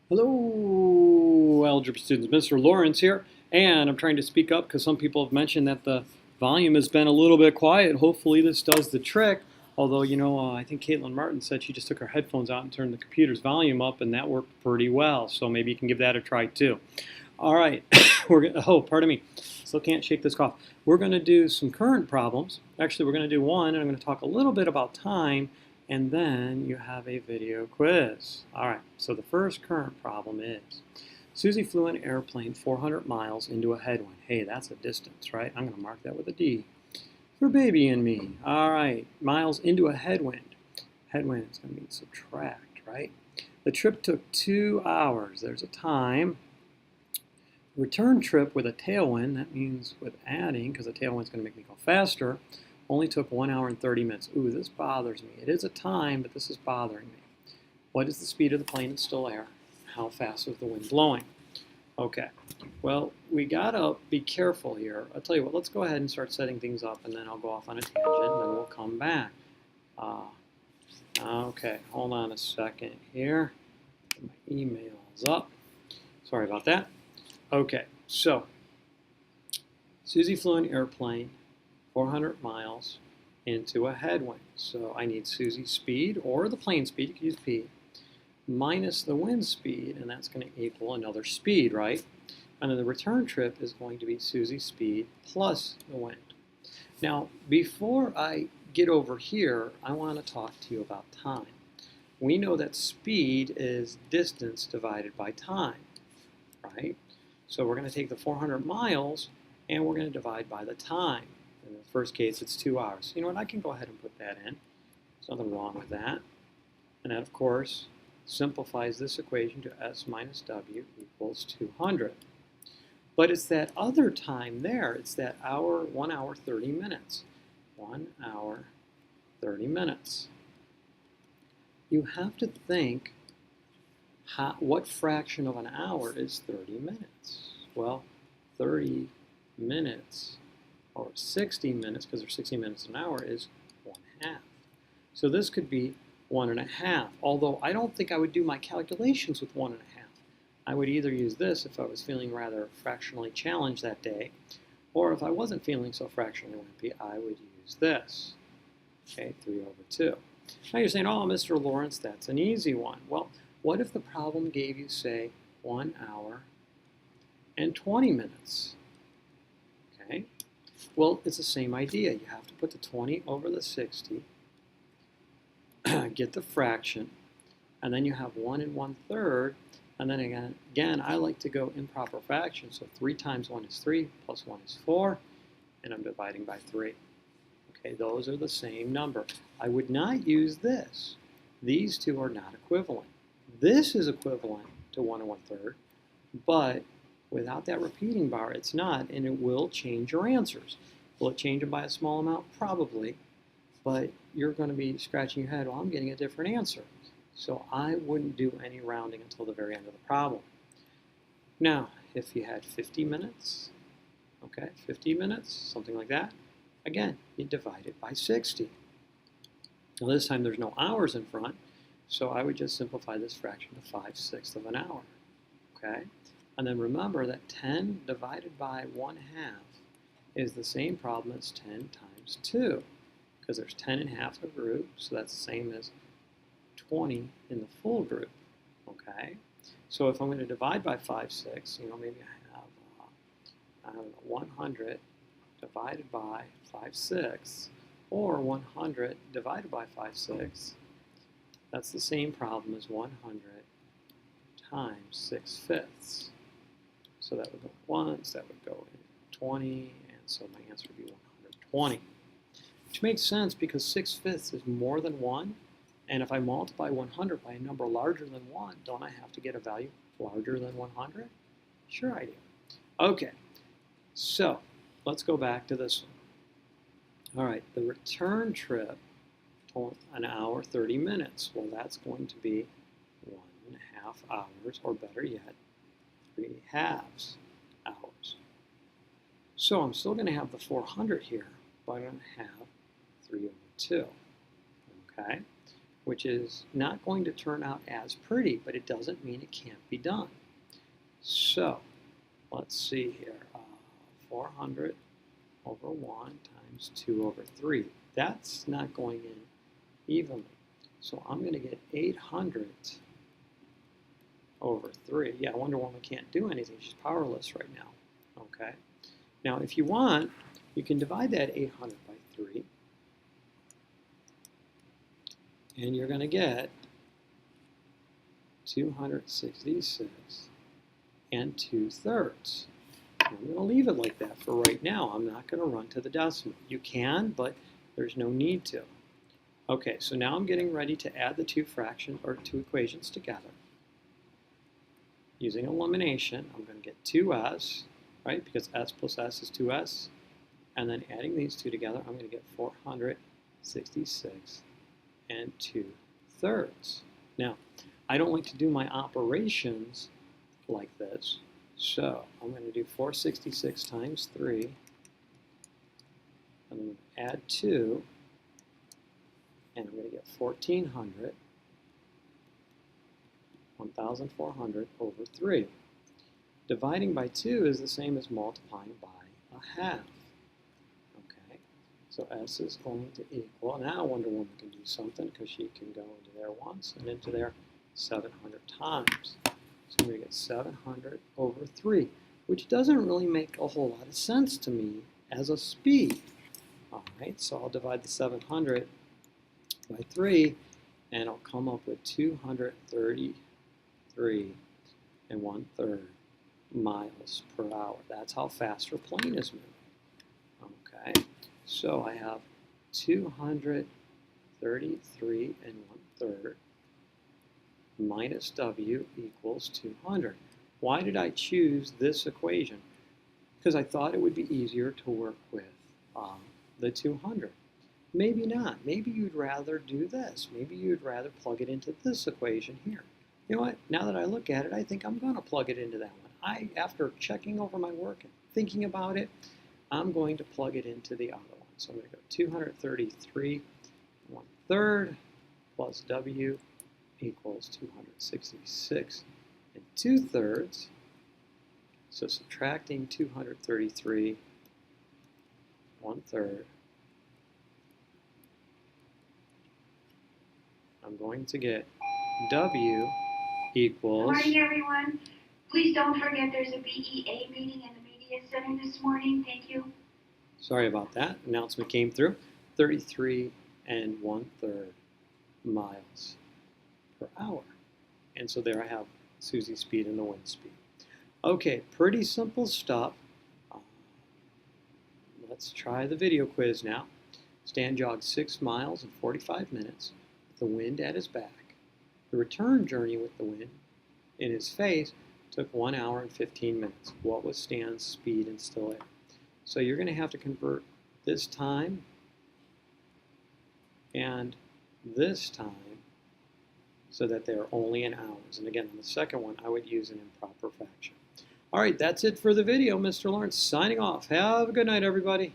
Hello, algebra students. Mr. Lawrence here, and I'm trying to speak up because some people have mentioned that the volume has been a little bit quiet. Hopefully this does the trick, although, I think Caitlin Martin said she just took her headphones out and turned the computer's volume up, and that worked pretty well, so maybe you can give that a try too. All right, pardon me, still can't shake this cough. We're going to do some current problems. Actually, we're going to do one, and I'm going to talk a little bit about time, and then you have a video quiz. All right, so the first current problem is, Susie flew an airplane 400 miles into a headwind. Hey, that's a distance, right? I'm going to mark that with a D. For baby and me. All right, miles into a headwind. Headwind is going to mean subtract, right? The trip took 2 hours. There's a time. Return trip with a tailwind, that means with adding, because the tailwind's going to make me go faster, only took 1 hour and 30 minutes. Ooh, this bothers me. It is a time, but this is bothering me. What is the speed of the plane in still air? How fast is the wind blowing? Okay, well, we gotta be careful here. I'll tell you what, let's go ahead and start setting things up, and then I'll go off on a tangent, and then we'll come back. Okay, hold on a second here. Get my emails up. Sorry about that. Okay, so Susie flew an airplane 400 miles into a headwind. So I need Susie's speed, or the plane speed, you can use P, minus the wind speed, and that's going to equal another speed, right? And then the return trip is going to be Susie's speed plus the wind. Now, before I get over here, I want to talk to you about time. We know that speed is distance divided by time, right? So we're going to take the 400 miles, and we're going to divide by the time. In the first case, it's 2 hours. You know what? I can go ahead and put that in. There's nothing wrong with that. And that, of course, simplifies this equation to S minus W equals 200. But it's that other time there. It's that hour, 1 hour, 30 minutes. 1 hour, 30 minutes. You have to think, what fraction of an hour is 30 minutes? Well, 30 minutes, or 60 minutes, because there's 60 minutes an hour, is 1/2. So this could be 1.5, although I don't think I would do my calculations with 1.5. I would either use this if I was feeling rather fractionally challenged that day, or if I wasn't feeling so fractionally wimpy, I would use this. Okay, 3/2. Now you're saying, oh, Mr. Lawrence, that's an easy one. Well, what if the problem gave you, say, 1 hour and 20 minutes? Okay. Well, it's the same idea. You have to put the 20 over the 60, get the fraction, and then you have 1 1/3, and then again, I like to go improper fraction, so 3 times 1 is 3, plus 1 is 4, and I'm dividing by 3. Okay, those are the same number. I would not use this. These two are not equivalent. This is equivalent to 1 1/3, but without that repeating bar, it's not, and it will change your answers. Will it change them by a small amount? Probably, but you're going to be scratching your head, well, I'm getting a different answer. So I wouldn't do any rounding until the very end of the problem. Now, if you had 50 minutes, okay, 50 minutes, something like that, again, you divide it by 60. Now this time there's no hours in front, so I would just simplify this fraction to 5/6 of an hour, okay? And then remember that 10 divided by 1/2 is the same problem as 10 times 2, because there's 10 in half a group, so that's the same as 20 in the full group, okay? So if I'm going to divide by 5/6, maybe I have 100 divided by 5/6, or 100 divided by 5/6, that's the same problem as 100 times 6/5. So that would go once, that would go in 20, and so my answer would be 120. Which makes sense because 6/5 is more than 1, and if I multiply 100 by a number larger than 1, don't I have to get a value larger than 100? Sure I do. Okay, so let's go back to this one. All right, the return trip, 1 hour, 30 minutes. Well, that's going to be 1.5 hours, or better yet, 3/2 hours. So I'm still going to have the 400 here, but I'm going to have 3/2. Okay? which is not going to turn out as pretty, but it doesn't mean it can't be done. So let's see here, 400 over 1 times 2 over 3. That's not going in evenly. So I'm going to get 800 over 3. Yeah, Wonder Woman can't do anything. She's powerless right now. Okay. Now, if you want, you can divide that 800 by 3. And you're going to get 266 and 2/3. I'm going to leave it like that for right now. I'm not going to run to the decimal. You can, but there's no need to. Okay, so now I'm getting ready to add the two equations together. Using elimination, I'm going to get 2s, right, because s plus s is 2s. And then adding these two together, I'm going to get 466 and 2/3. Now, I don't like to do my operations like this, so I'm going to do 466 times 3, and I'm going to add 2, and I'm going to get 1,400 over 3. Dividing by 2 is the same as multiplying by a half. Okay, so S is going to equal, now Wonder Woman can do something because she can go into there once and into there 700 times. So I'm going to get 700 over 3, which doesn't really make a whole lot of sense to me as a speed. All right, so I'll divide the 700 by 3, and I'll come up with 233 and 1/3 miles per hour. That's how fast her plane is moving. Okay, so I have 233 and 1/3 minus W equals 200. Why did I choose this equation? Because I thought it would be easier to work with the 200. Maybe not. Maybe you'd rather do this. Maybe you'd rather plug it into this equation here. You know what? Now that I look at it, I think I'm going to plug it into that one. After checking over my work and thinking about it, I'm going to plug it into the other one. So I'm going to go 233 1/3 plus W equals 266 and 2/3. So subtracting 233 1/3, I'm going to get W equals... Good morning, everyone. Please don't forget there's a BEA meeting in the media center this morning. Thank you. Sorry about that. Announcement came through. 33 and 1/3 miles per hour. And so there I have Susie's speed and the wind speed. Okay, pretty simple stuff. Let's try the video quiz now. Stan jogged 6 miles in 45 minutes with the wind at his back. The return journey with the wind in his face took 1 hour and 15 minutes. What was Stan's speed in still air? So you're going to have to convert this time and this time so that they're only in hours. And again, on the second one, I would use an improper fraction. All right, that's it for the video. Mr. Lawrence signing off. Have a good night, everybody.